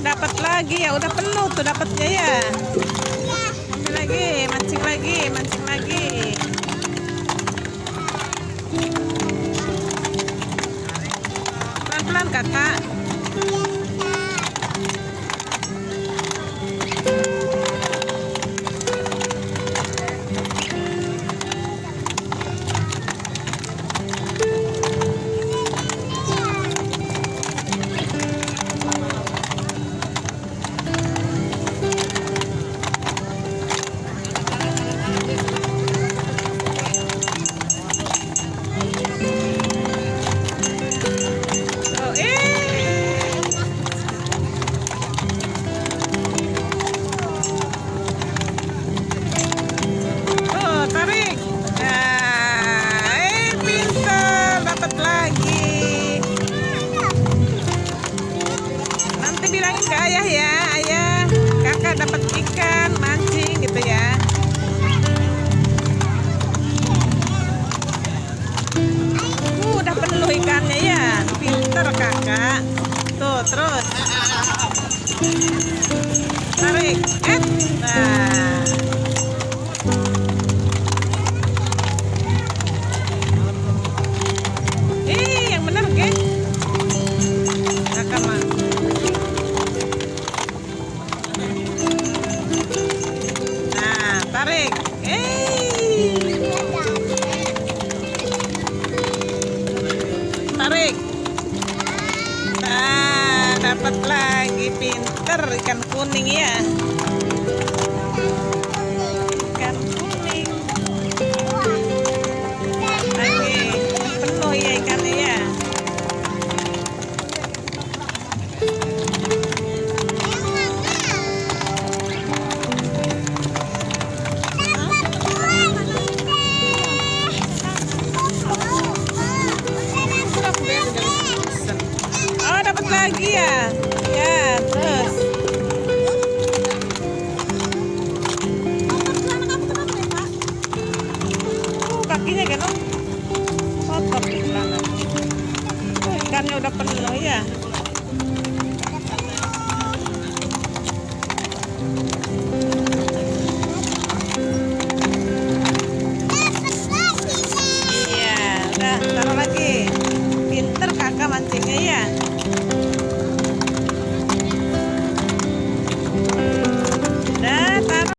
dapat lagi ya, udah penuh tuh dapatnya ya. Ambil lagi, mancing lagi, mancing lagi. Pelan-pelan kakak. Tarik. Nah, pintar, dapat lagi. Nanti bilangin ke ayah ya, ayah, kakak dapat ikan mancing gitu ya. Udah penuh ikannya ya, pintar kakak. Tuh terus. Tarik. Nah. Yang benar ke? Kakak mah. Nah, tarik. Tarik. Nah, dapat lagi, pinter ikan kuning ya. Ikan kuning. Lagi penuh ya ikannya ya. Oh, dapat lagi ya. Ya, terus. Kakinya kan kotor di belakang. Ikannya udah penuh ya.